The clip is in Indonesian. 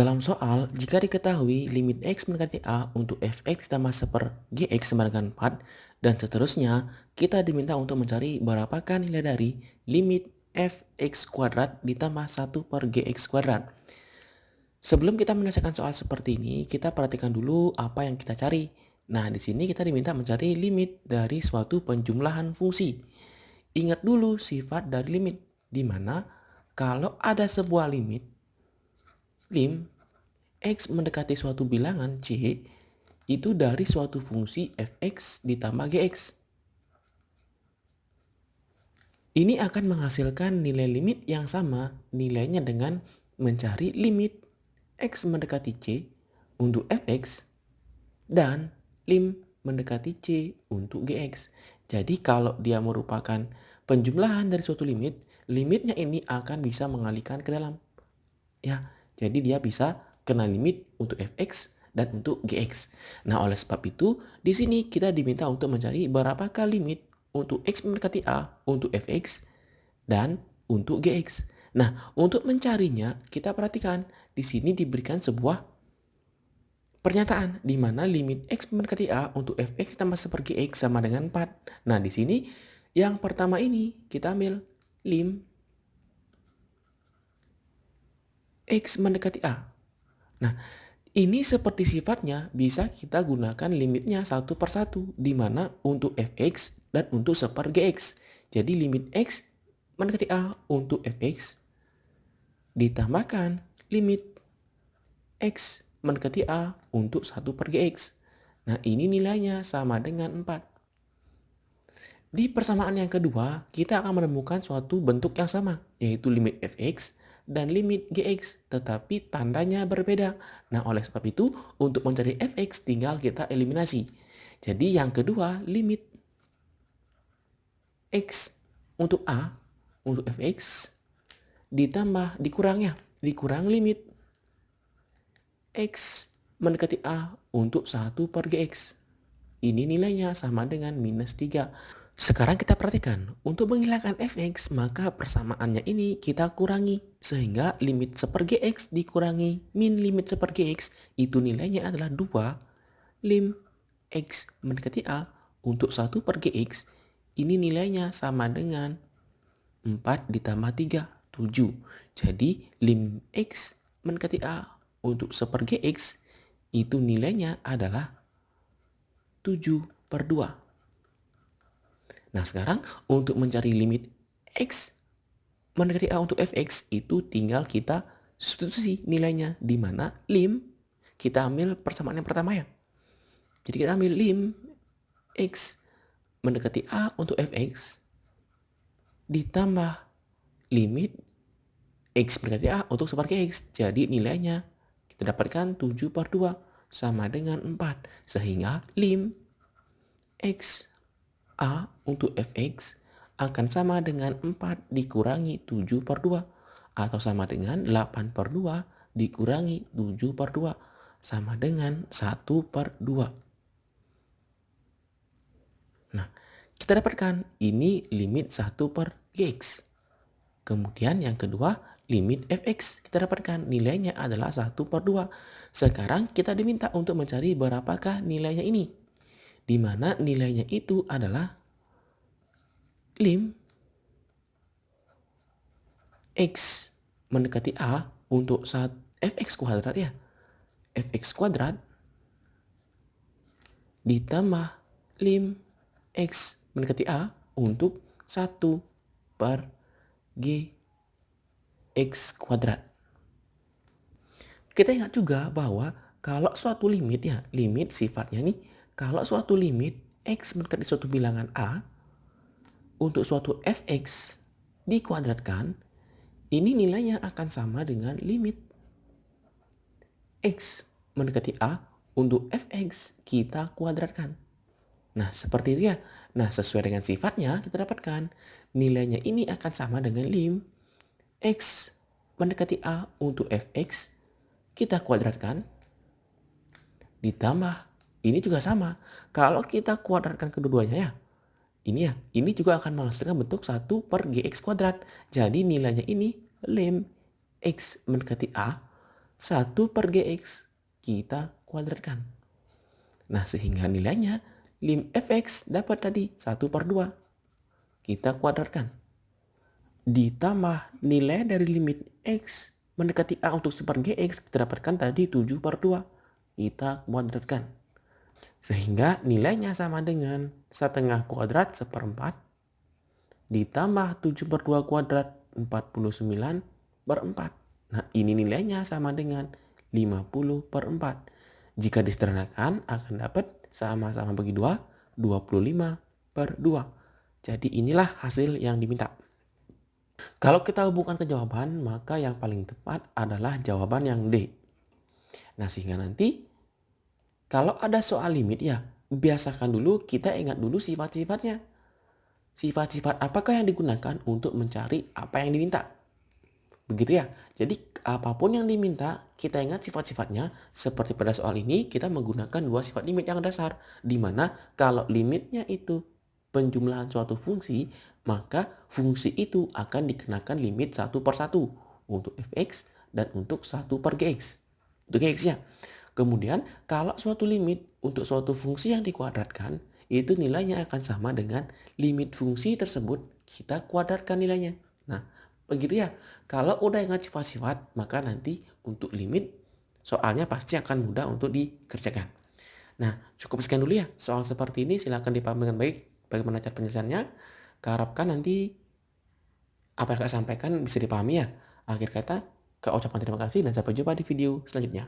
Dalam soal, jika diketahui limit X mendekati A untuk Fx ditambah 1 per Gx sama dengan 4, dan seterusnya, kita diminta untuk mencari berapakah nilai dari limit Fx kuadrat ditambah 1 per Gx kuadrat. Sebelum kita menyelesaikan soal seperti ini, kita perhatikan dulu apa yang kita cari. Nah, di sini kita diminta mencari limit dari suatu penjumlahan fungsi. Ingat dulu sifat dari limit, di mana kalau ada sebuah limit, lim X mendekati suatu bilangan C itu dari suatu fungsi fx ditambah gx. Ini akan menghasilkan nilai limit yang sama nilainya dengan mencari limit X mendekati C untuk fx dan lim mendekati C untuk gx. Jadi kalau dia merupakan penjumlahan dari suatu limit, limitnya ini akan bisa mengalihkan ke dalam. Ya, jadi dia bisa kena limit untuk fx dan untuk gx. Nah, oleh sebab itu, di sini kita diminta untuk mencari berapakah limit untuk x mendekati a untuk fx dan untuk gx. Nah, untuk mencarinya, kita perhatikan di sini diberikan sebuah pernyataan di mana limit x mendekati a untuk fx tambah 1 per gx sama dengan 4. Nah, di sini yang pertama ini kita ambil lim X mendekati A. Nah, ini seperti sifatnya bisa kita gunakan limitnya 1 per 1, di mana untuk fx dan untuk 1 per gx. Jadi limit x mendekati A untuk fx ditambahkan limit x mendekati A untuk 1 per gx. Nah, ini nilainya sama dengan 4. Di persamaan yang kedua, kita akan menemukan suatu bentuk yang sama, yaitu limit fx dan limit gx, tetapi tandanya berbeda. Nah, oleh sebab itu, untuk mencari fx tinggal kita eliminasi. Jadi yang kedua, limit x untuk a, untuk fx, dikurang limit x mendekati a untuk 1 per gx. Ini nilainya sama dengan minus 3. Sekarang kita perhatikan, untuk menghilangkan fx maka persamaannya ini kita kurangi. Sehingga limit 1 per gx dikurangi min limit 1 per gx itu nilainya adalah 2 lim x mendekati a untuk 1 per gx. Ini nilainya sama dengan 4 ditambah 3, 7. Jadi lim x mendekati a untuk 1 per gx itu nilainya adalah 7 per 2. Nah, sekarang untuk mencari limit x mendekati a untuk fx itu tinggal kita substitusi nilainya, di mana lim kita ambil persamaan yang pertama ya. Jadi kita ambil lim x mendekati a untuk fx ditambah limit x mendekati a untuk 1 per gx. Jadi nilainya kita dapatkan 7 per 2 sama dengan 4. Sehingga lim x A untuk fx akan sama dengan 4 dikurangi 7 per 2 atau sama dengan 8 per 2 dikurangi 7 per 2 sama dengan 1 per 2. Nah, kita dapatkan ini limit 1 per gx. Kemudian yang kedua, limit fx. Kita dapatkan nilainya adalah 1 per 2. Sekarang kita diminta untuk mencari berapakah nilainya ini, di mana nilainya itu adalah lim x mendekati a untuk fx kuadrat ya. Fx kuadrat ditambah lim x mendekati a untuk 1 per gx kuadrat. Kita ingat juga bahwa kalau suatu limit ya, limit sifatnya nih, kalau suatu limit x mendekati suatu bilangan a untuk suatu fx dikuadratkan, ini nilainya akan sama dengan limit x mendekati a untuk fx kita kuadratkan. Nah, seperti itu ya. Nah, sesuai dengan sifatnya kita dapatkan nilainya ini akan sama dengan lim x mendekati a untuk fx kita kuadratkan ditambah ini juga sama. Kalau kita kuadratkan kedua-duanya ya, ini juga akan menghasilkan bentuk 1 per gx kuadrat. Jadi nilainya ini lim x mendekati a 1 per GX kita kuadratkan. Nah, sehingga nilainya lim fx dapat tadi 1 per 2. Kita kuadratkan. Ditambah nilai dari limit x mendekati A untuk 1 per GX, kita dapatkan tadi 7 per 2. Kita kuadratkan. Sehingga nilainya sama dengan setengah kuadrat 1/4 ditambah 7 per 2 kuadrat 49 per 4. Nah, ini nilainya sama dengan 50 per 4. Jika disederhanakan akan dapat sama-sama bagi 2, 25 per 2. Jadi inilah hasil yang diminta. Kalau kita hubungkan ke jawaban, maka yang paling tepat adalah jawaban yang D. Nah, sehingga nanti kalau ada soal limit ya, biasakan dulu kita ingat dulu sifat-sifatnya. Sifat-sifat apakah yang digunakan untuk mencari apa yang diminta? Begitu ya. Jadi apapun yang diminta, kita ingat sifat-sifatnya. Seperti pada soal ini, kita menggunakan 2 sifat limit yang dasar. Di mana kalau limitnya itu penjumlahan suatu fungsi, maka fungsi itu akan dikenakan limit 1 per 1 untuk fx dan untuk 1 per gx. Untuk gx-nya. Kemudian kalau suatu limit untuk suatu fungsi yang dikuadratkan, itu nilainya akan sama dengan limit fungsi tersebut kita kuadratkan nilainya. Nah, begitu ya. Kalau udah ingat sifat-sifat, maka nanti untuk limit soalnya pasti akan mudah untuk dikerjakan. Nah, cukup sekian dulu ya. Soal seperti ini silahkan dipahami dengan baik bagaimana cara penyelesaiannya. Harapkan nanti apa yang saya sampaikan bisa dipahami ya. Akhir kata, kau ucapkan terima kasih dan sampai jumpa di video selanjutnya.